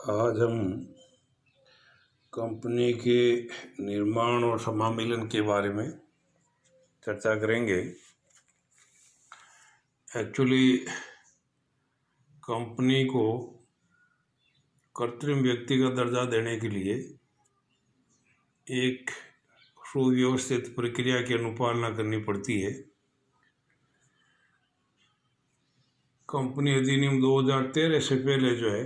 आज हम कंपनी के निर्माण और समामेलन के बारे में चर्चा करेंगे। एक्चुअली कंपनी को कृत्रिम व्यक्ति का दर्जा देने के लिए एक सुव्यवस्थित प्रक्रिया की अनुपालना करनी पड़ती है। कंपनी अधिनियम 2013 से पहले जो है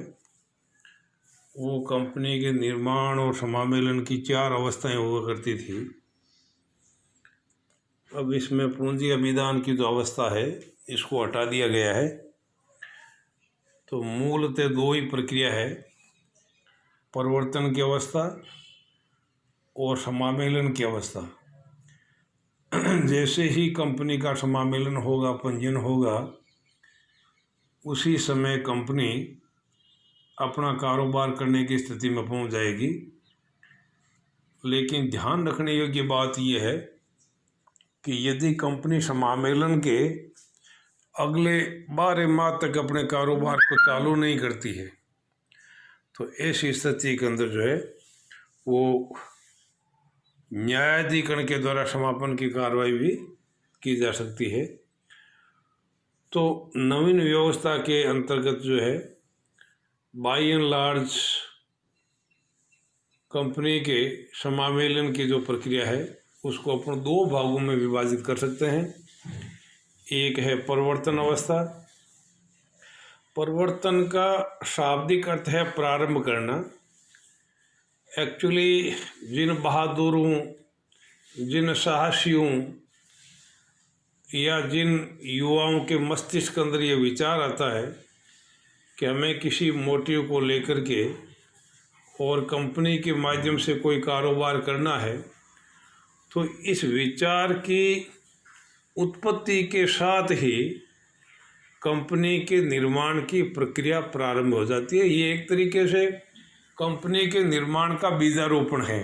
वो कंपनी के निर्माण और समामेलन की 4 अवस्थाएं हुआ करती थी। अब इसमें पूंजी अभिदान की जो अवस्था है इसको हटा दिया गया है। तो मूलतः 2 ही प्रक्रिया है, परिवर्तन की अवस्था और समामेलन की अवस्था। जैसे ही कंपनी का समामेलन होगा, पंजीयन होगा, उसी समय कंपनी अपना कारोबार करने की स्थिति में पहुंच जाएगी। लेकिन ध्यान रखने योग्य बात यह है कि यदि कंपनी समामेलन के अगले 12 माह तक अपने कारोबार को चालू नहीं करती है तो ऐसी स्थिति के अंदर जो है वो न्यायाधिकरण के द्वारा समापन की कार्रवाई भी की जा सकती है। तो नवीन व्यवस्था के अंतर्गत जो है बाय एंड लार्ज कंपनी के समामेलन की जो प्रक्रिया है उसको अपन 2 भागों में विभाजित कर सकते हैं। एक है परिवर्तन अवस्था। परिवर्तन का शाब्दिक अर्थ है प्रारंभ करना। एक्चुअली जिन बहादुरों, जिन साहसियों या जिन युवाओं के मस्तिष्क के अंदर ये विचार आता है कि हमें किसी मोटिव को लेकर के और कंपनी के माध्यम से कोई कारोबार करना है, तो इस विचार की उत्पत्ति के साथ ही कंपनी के निर्माण की प्रक्रिया प्रारंभ हो जाती है। ये एक तरीके से कंपनी के निर्माण का बीजारोपण है।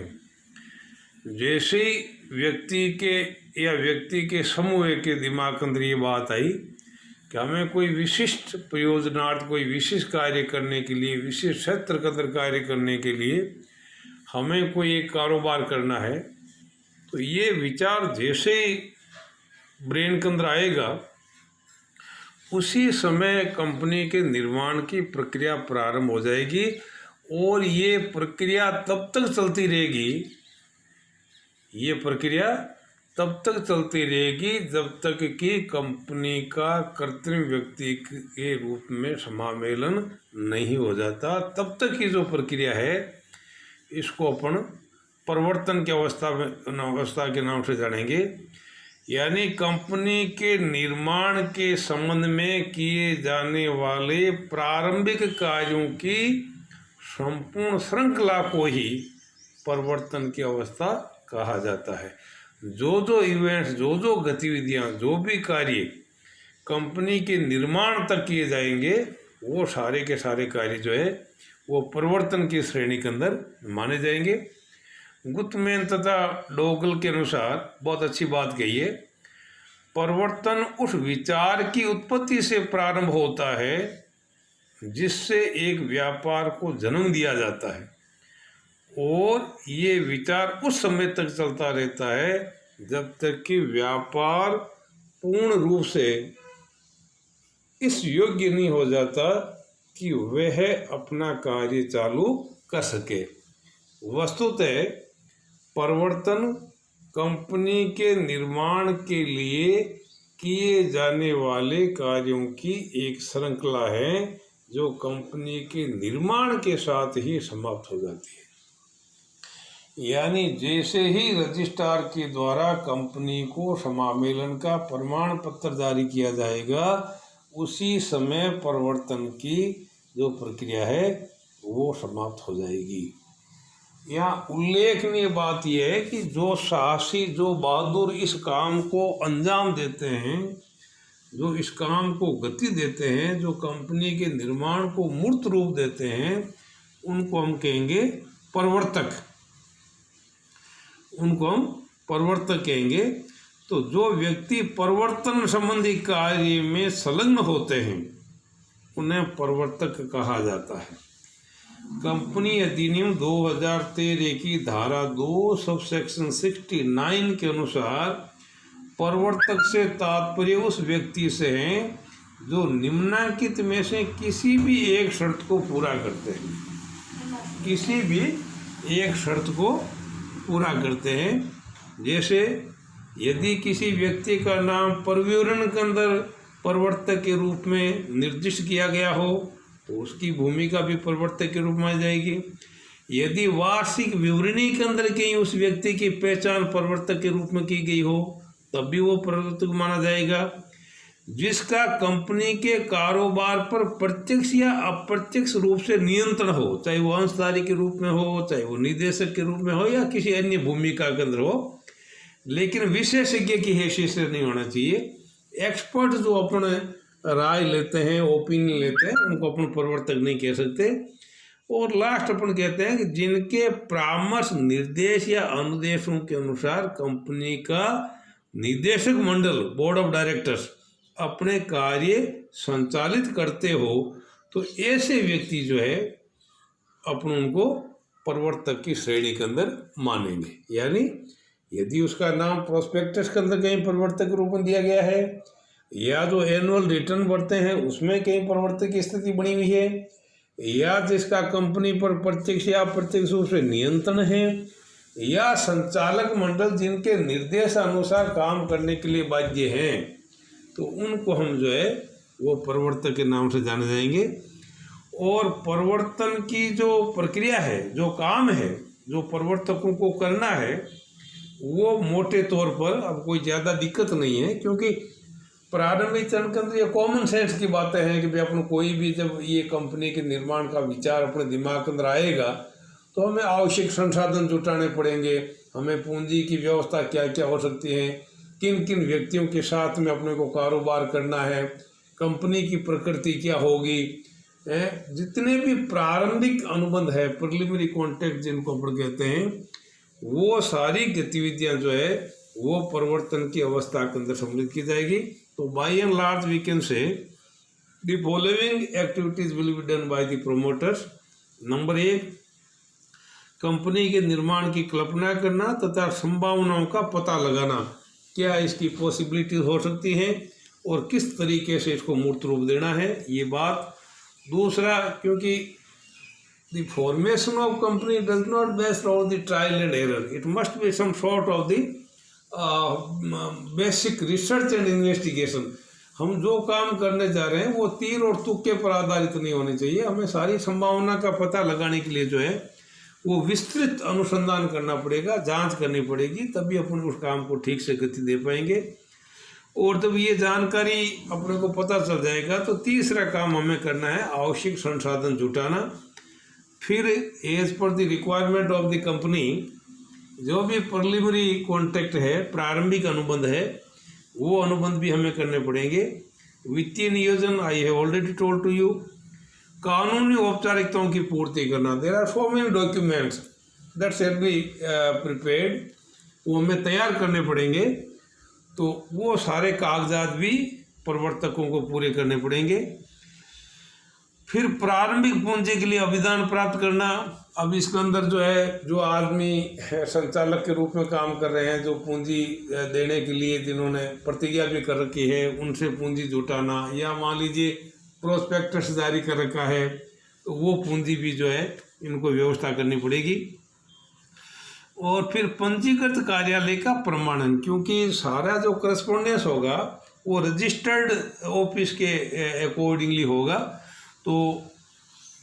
जैसे व्यक्ति के समूह के दिमाग के अंदर ये बात आई कि हमें कोई विशिष्ट प्रयोजनार्थ, कोई विशिष्ट कार्य करने के लिए, विशिष्ट क्षेत्र के अंदर कार्य करने के लिए हमें कोई एक कारोबार करना है, तो ये विचार जैसे ही ब्रेन के अंदर आएगा उसी समय कंपनी के निर्माण की प्रक्रिया प्रारंभ हो जाएगी। और ये प्रक्रिया तब तक चलती रहेगी, ये प्रक्रिया तब तक चलती रहेगी जब तक कि कंपनी का कृत्रिम व्यक्ति के रूप में समामेलन नहीं हो जाता। तब तक की जो प्रक्रिया है इसको अपन परिवर्तन की अवस्था के नाम से जानेंगे। यानी कंपनी के निर्माण के संबंध में किए जाने वाले प्रारंभिक कार्यों की संपूर्ण श्रृंखला को ही परिवर्तन की अवस्था कहा जाता है। जो इवेंट्स, जो गतिविधियां, जो भी कार्य कंपनी के निर्माण तक किए जाएंगे वो सारे के सारे कार्य जो है वो परिवर्तन की श्रेणी के अंदर माने जाएंगे। गुटमैन तथा डोगल के अनुसार बहुत अच्छी बात कही है, परिवर्तन उस विचार की उत्पत्ति से प्रारंभ होता है जिससे एक व्यापार को जन्म दिया जाता है, और ये विचार उस समय तक चलता रहता है जब तक कि व्यापार पूर्ण रूप से इस योग्य नहीं हो जाता कि वह अपना कार्य चालू कर सके। वस्तुतः परिवर्तन कंपनी के निर्माण के लिए किए जाने वाले कार्यों की एक श्रृंखला है जो कंपनी के निर्माण के साथ ही समाप्त हो जाती है। यानी जैसे ही रजिस्ट्रार के द्वारा कंपनी को समामेलन का प्रमाण पत्र जारी किया जाएगा उसी समय परिवर्तन की जो प्रक्रिया है वो समाप्त हो जाएगी। यहाँ उल्लेखनीय बात यह है कि जो साहसी, जो बहादुर इस काम को अंजाम देते हैं, जो इस काम को गति देते हैं, जो कंपनी के निर्माण को मूर्त रूप देते हैं, उनको हम कहेंगे परिवर्तक। उनको हम परिवर्तक कहेंगे। तो जो व्यक्ति परिवर्तन संबंधी कार्य में संलग्न होते हैं उन्हें परिवर्तक कहा जाता है। कंपनी अधिनियम 2013 की धारा 2 सबसेक्शन 69 के अनुसार प्रवर्तक से तात्पर्य उस व्यक्ति से है जो निम्नलिखित में से किसी भी एक शर्त को पूरा करते हैं, किसी भी एक शर्त को पूरा करते हैं। जैसे यदि किसी व्यक्ति का नाम परविवरण के अंदर प्रवर्तक के रूप में निर्दिष्ट किया गया हो तो उसकी भूमिका भी प्रवर्तक के रूप में आ जाएगी। यदि वार्षिक विवरणी के अंदर कहीं उस व्यक्ति की पहचान प्रवर्तक के रूप में की गई हो तब भी वो प्रवर्तक माना जाएगा। जिसका कंपनी के कारोबार पर प्रत्यक्ष या अप्रत्यक्ष रूप से नियंत्रण हो, चाहे वो अंशधारी के रूप में हो, चाहे वो निदेशक के रूप में हो या किसी अन्य भूमिका के अंदर हो, लेकिन विशेषज्ञ की हैसियत से नहीं होना चाहिए। एक्सपर्ट जो अपने राय लेते हैं, ओपिनियन लेते हैं, उनको अपन प्रवर्तक नहीं कह सकते। और लास्ट अपन कहते हैं कि जिनके परामर्श, निर्देश या अनुदेशों के अनुसार कंपनी का निदेशक मंडल, बोर्ड ऑफ डायरेक्टर्स अपने कार्य संचालित करते हो तो ऐसे व्यक्ति जो है अपन उनको प्रवर्तक की श्रेणी के अंदर मानेंगे। यानी यदि उसका नाम प्रोस्पेक्टस के अंदर कहीं प्रवर्तक के रूप में दिया गया है या जो एनुअल रिटर्न बढ़ते हैं उसमें कहीं प्रवर्तक की स्थिति बनी हुई है या जिसका कंपनी पर प्रत्यक्ष या अप्रत्यक्ष रूप से नियंत्रण है या संचालक मंडल जिनके निर्देश अनुसार काम करने के लिए बाध्य हैं तो उनको हम जो है वो प्रवर्तक के नाम से जाने जाएंगे। और परिवर्तन की जो प्रक्रिया है, जो काम है, जो प्रवर्तकों को करना है वो मोटे तौर पर अब कोई ज़्यादा दिक्कत नहीं है, क्योंकि प्रारंभिक चरण के अंदर ये कॉमन सेंस की बातें हैं कि भाई अपन कोई भी जब ये कंपनी के निर्माण का विचार अपने दिमाग के अंदर आएगा तो हमें आवश्यक संसाधन जुटाने पड़ेंगे, हमें पूंजी की व्यवस्था क्या क्या हो सकती है, किन किन व्यक्तियों के साथ में अपने को कारोबार करना है, कंपनी की प्रकृति क्या होगी, जितने भी प्रारंभिक अनुबंध है, प्रिलिमिनरी कॉन्ट्रैक्ट जिनको अपन कहते हैं, वो सारी गतिविधियां जो है वो परिवर्तन की अवस्था के अंदर सम्मिलित की जाएगी। तो by and large we can say the following activities will be done by the promoters. Number 1, company के निर्माण की कल्पना करना तथा संभावनाओं का पता लगाना, क्या इसकी पॉसिबिलिटी हो सकती है और किस तरीके से इसको मूर्त रूप देना है, ये बात। दूसरा, क्योंकि the formation of company does not based on the trial and error, it must be some sort of the basic research and investigation. हम जो काम करने जा रहे हैं वो तीर और तुक्के पर आधारित नहीं होने चाहिए, हमें सारी संभावना का पता लगाने के लिए जो है वो विस्तृत अनुसंधान करना पड़ेगा, जांच करनी पड़ेगी, तभी अपन उस काम को ठीक से गति दे पाएंगे। और जब ये जानकारी अपने को पता चल जाएगा तो तीसरा काम हमें करना है आवश्यक संसाधन जुटाना। फिर as per the requirement of the company, जो भी प्रिलिमिनरी कॉन्ट्रैक्ट है, प्रारंभिक अनुबंध है, वो अनुबंध भी हमें करने पड़ेंगे। वित्तीय नियोजन I have already told to you. कानूनी औपचारिकताओं की पूर्ति करना, there are so many documents that shall be prepared, वो हमें तैयार करने पड़ेंगे। तो वो सारे कागजात भी प्रवर्तकों को पूरे करने पड़ेंगे। फिर प्रारंभिक पूंजी के लिए अभिदान प्राप्त करना। अब इसके अंदर जो है, जो आदमी संचालक के रूप में काम कर रहे हैं, जो पूंजी देने के लिए जिन्होंने प्रतिज्ञा भी कर रखी है, उनसे पूंजी जुटाना, या मान लीजिए प्रोस्पेक्टस जारी कर रखा है तो वो पूंजी भी जो है इनको व्यवस्था करनी पड़ेगी। और फिर पंजीकृत कार्यालय का प्रमाणन, क्योंकि सारा जो करस्पॉन्डेंस होगा वो रजिस्टर्ड ऑफिस के अकॉर्डिंगली होगा, तो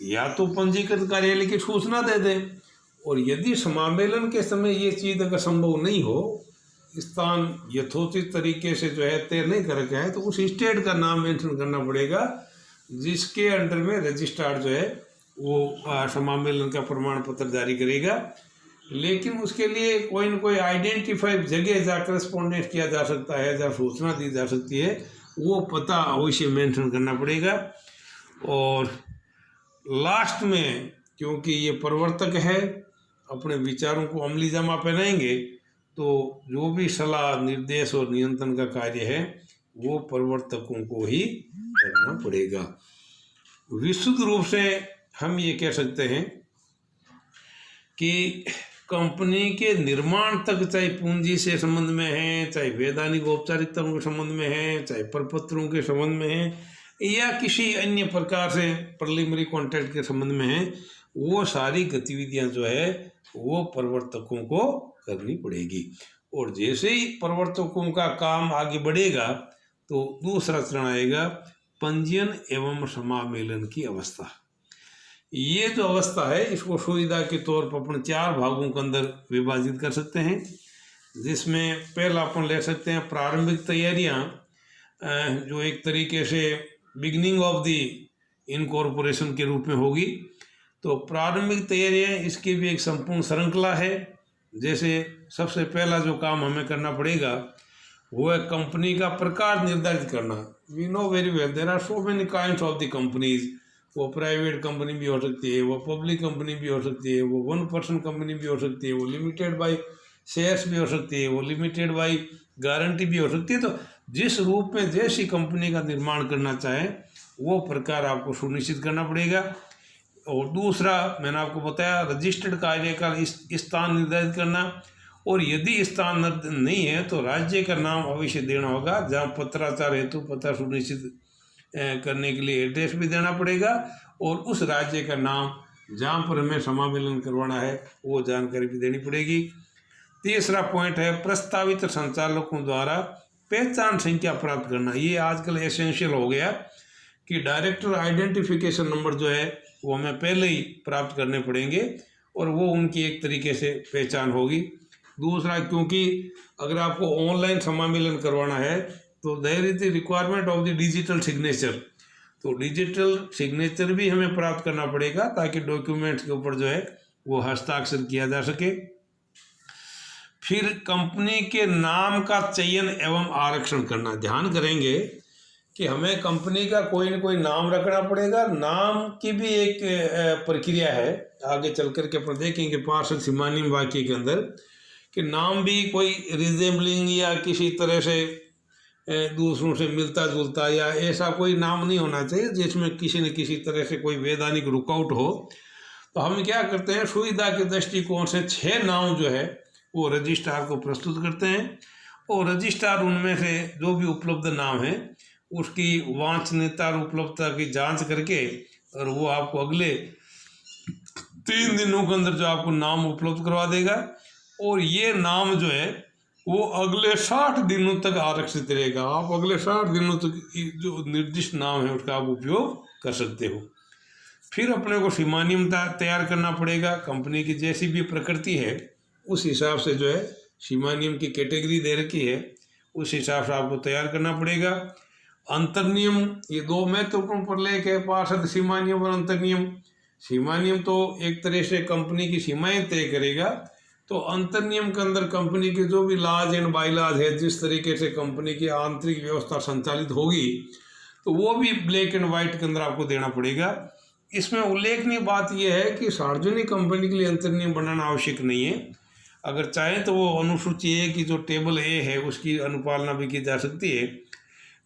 या तो पंजीकृत कार्यालय की सूचना दे दें, और यदि समामेलन के समय ये चीज़ अगर संभव नहीं हो, स्थान यथोचित तरीके से जो है तय नहीं कर रखा है, तो उस स्टेट का नाम मेंशन करना पड़ेगा जिसके अंडर में रजिस्ट्रार जो है वो समामेलन का प्रमाण पत्र जारी करेगा। लेकिन उसके लिए कोई न कोई आइडेंटिफाइड जगह जहाँ करस्पॉन्डेंस किया जा सकता है, जहाँ सूचना दी जा सकती है, वो पता अवश्य मेंशन करना पड़ेगा। और लास्ट में, क्योंकि ये प्रवर्तक है, अपने विचारों को अमली जामा पहनाएंगे, तो जो भी सलाह, निर्देश और नियंत्रण का कार्य है वो प्रवर्तकों को ही करना पड़ेगा। विशुद्ध रूप से हम ये कह सकते हैं कि कंपनी के निर्माण तक, चाहे पूंजी से संबंध में है, चाहे वैधानिक औपचारिकताओं के संबंध में है, चाहे प्रपत्रों के संबंध में है, या किसी अन्य प्रकार से प्रीलिमिनरी कॉन्ट्रैक्ट के संबंध में है, वो सारी गतिविधियां जो है वो प्रवर्तकों को करनी पड़ेगी। और जैसे ही प्रवर्तकों का काम आगे बढ़ेगा तो दूसरा चरण आएगा पंजीयन एवं समामेलन की अवस्था। ये जो अवस्था है इसको सुविधा के तौर पर अपन 4 भागों के अंदर विभाजित कर सकते हैं, जिसमें पहला अपन ले सकते हैं प्रारंभिक तैयारियां, जो एक तरीके से बिगिनिंग ऑफ द इनकॉर्पोरेशन के रूप में होगी। तो प्रारंभिक तैयारियां, इसकी भी एक संपूर्ण श्रृंखला है। जैसे सबसे पहला जो काम हमें करना पड़ेगा वो है कंपनी का प्रकार निर्धारित करना। We know very well there are so many kinds of the companies. वो प्राइवेट कंपनी भी हो सकती है, वो पब्लिक कंपनी भी हो सकती है, वो 1 पर्सन कंपनी भी हो सकती है, वो लिमिटेड बाय शेयर्स भी हो सकती है, वो लिमिटेड बाय गारंटी भी हो सकती है। तो जिस रूप में जैसी कंपनी का निर्माण करना चाहे वो प्रकार आपको सुनिश्चित करना पड़ेगा। और दूसरा मैंने आपको बताया रजिस्टर्ड कार्य का स्थान निर्धारित करना, और यदि स्थान नहीं है तो राज्य का नाम अवश्य देना होगा, जहाँ पत्राचार हेतु पता सुनिश्चित करने के लिए एड्रेस भी देना पड़ेगा, और उस राज्य का नाम जहाँ पर हमें समामेलन करवाना है वो जानकारी भी देनी पड़ेगी। तीसरा पॉइंट है प्रस्तावित संचालकों द्वारा पहचान संख्या प्राप्त करना। ये आजकल एसेंशियल हो गया कि डायरेक्टर आइडेंटिफिकेशन नंबर जो है वो हमें पहले ही प्राप्त करने पड़ेंगे, और वो उनकी एक तरीके से पहचान होगी। दूसरा, क्योंकि अगर आपको ऑनलाइन समामेलन करवाना है तो there is the requirement of the digital signature. तो डिजिटल सिग्नेचर भी हमें प्राप्त करना पड़ेगा ताकि डॉक्यूमेंट्स के ऊपर जो है वो हस्ताक्षर किया जा सके। फिर कंपनी के नाम का चयन एवं आरक्षण करना। ध्यान करेंगे कि हमें कंपनी का कोई न कोई नाम रखना पड़ेगा। नाम की भी एक प्रक्रिया है, आगे चल कर के अपन देखेंगे पार्षद सीमानियम वाक्य के अंदर, कि नाम भी कोई रिजेंबलिंग या किसी तरह से दूसरों से मिलता जुलता या ऐसा कोई नाम नहीं होना चाहिए जिसमें किसी न किसी तरह से कोई वैधानिक रुकावट हो। तो हम क्या करते हैं, सुविधा के दृष्टिकोण से 6 नाम जो है वो रजिस्ट्रार को प्रस्तुत करते हैं, और रजिस्ट्रार उनमें से जो भी उपलब्ध नाम है उसकी वांछनीयता और उपलब्धता की जांच करके, और वो आपको अगले 3 दिनों के अंदर जो आपको नाम उपलब्ध करवा देगा, और ये नाम जो है वो अगले 60 दिनों तक आरक्षित रहेगा। आप अगले 60 दिनों तक जो निर्दिष्ट नाम है उसका आप उपयोग कर सकते हो। फिर अपने को सीमानियम तैयार करना पड़ेगा। कंपनी की जैसी भी प्रकृति है उस हिसाब से जो है सीमानियम की कैटेगरी दे रखी है, उस हिसाब से आपको तैयार करना पड़ेगा। अंतर्नियम, ये 2 महत्वपूर्ण प्रलेख है, पार्षद सीमानियम और अंतर्नियम। सीमानियम तो एक तरह से कंपनी की सीमाएं तय करेगा, तो अंतर्नियम के अंदर कंपनी के जो भी लॉज एंड बायलॉज है, जिस तरीके से कंपनी की आंतरिक व्यवस्था संचालित होगी, तो वो भी ब्लैक एंड वाइट के अंदर आपको देना पड़ेगा। इसमें उल्लेखनीय बात यह है कि सार्वजनिक कंपनी के लिए अंतर्नियम बनाना आवश्यक नहीं है। अगर चाहें तो वो अनुसूची ए की जो टेबल ए है उसकी अनुपालना भी की जा सकती है,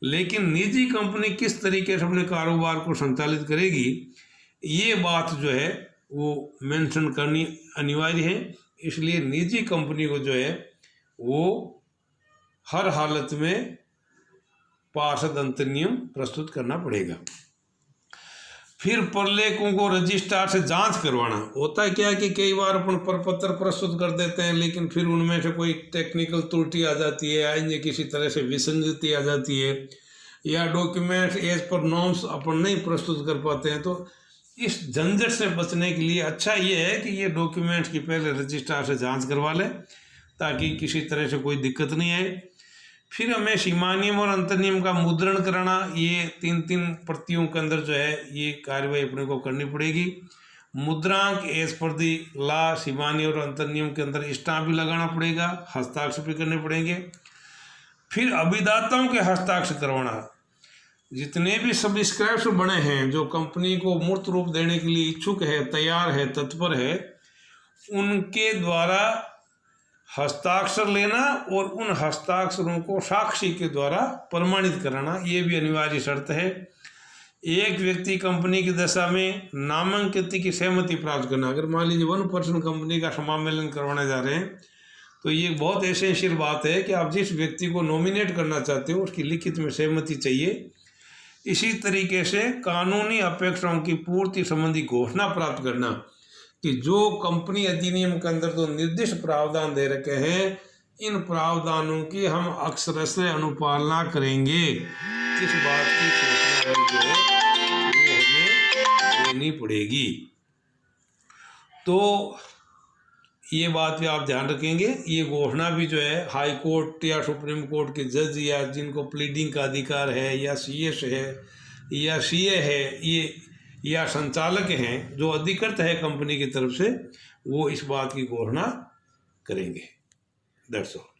लेकिन निजी कंपनी किस तरीके से अपने कारोबार को संचालित करेगी ये बात जो है वो मेंशन करनी अनिवार्य है। इसलिए निजी कंपनी को जो है वो हर हालत में पार्षद अंतर्नियम प्रस्तुत करना पड़ेगा। फिर प्रलेखों को रजिस्ट्रार से जांच करवाना। होता है क्या कि कई बार अपन प्रपत्र प्रस्तुत कर देते हैं, लेकिन फिर उनमें से कोई टेक्निकल त्रुटि आ जाती है, या किसी तरह से विसंगति आ जाती है, या डॉक्यूमेंट्स एज पर नॉर्म्स अपन नहीं प्रस्तुत कर पाते हैं। तो इस झंझट से बचने के लिए अच्छा ये है कि ये डॉक्यूमेंट्स की पहले रजिस्ट्रार से जांच करवा लें ताकि किसी तरह से कोई दिक्कत नहीं आए। फिर हमें सीमानियम और अंतर्नियम का मुद्रण कराना, ये 3-3 प्रतियों के अंदर जो है ये कार्रवाई अपने को करनी पड़ेगी। मुद्रांक एज पर दी लॉ सीमानियम और अंतर्नियम के अंदर स्टाम्प भी लगाना पड़ेगा, हस्ताक्षर भी करने पड़ेंगे। फिर अभिदाताओं के हस्ताक्षर करवाना। जितने भी सब्सक्राइब्स बने हैं जो कंपनी को मूर्त रूप देने के लिए इच्छुक है, तैयार है, तत्पर है, उनके द्वारा हस्ताक्षर लेना और उन हस्ताक्षरों को साक्षी के द्वारा प्रमाणित कराना, ये भी अनिवार्य शर्त है। एक व्यक्ति कंपनी की दशा में नामांकित की सहमति प्राप्त करना। अगर मान लीजिए 1% कंपनी का समामेलन करवाने जा रहे हैं तो ये बहुत एसेंशियल बात है कि आप जिस व्यक्ति को नॉमिनेट करना चाहते हो उसकी लिखित में सहमति चाहिए। इसी तरीके से कानूनी अपेक्षाओं की पूर्ति संबंधी घोषणा प्राप्त करना कि जो कंपनी अधिनियम के अंदर तो निर्दिष्ट प्रावधान दे रखे हैं, इन प्रावधानों की हम अक्षरशः अनुपालना करेंगे। इस बात की सूचना जो है वो हमें देनी पड़ेगी। तो ये बात भी आप ध्यान रखेंगे। ये घोषणा भी जो है हाई कोर्ट या सुप्रीम कोर्ट के जज या जिनको प्लीडिंग का अधिकार है या सीएस है या सीए है ये या संचालक हैं जो अधिकृत है कंपनी की तरफ से, वो इस बात की घोषणा करेंगे। That's all.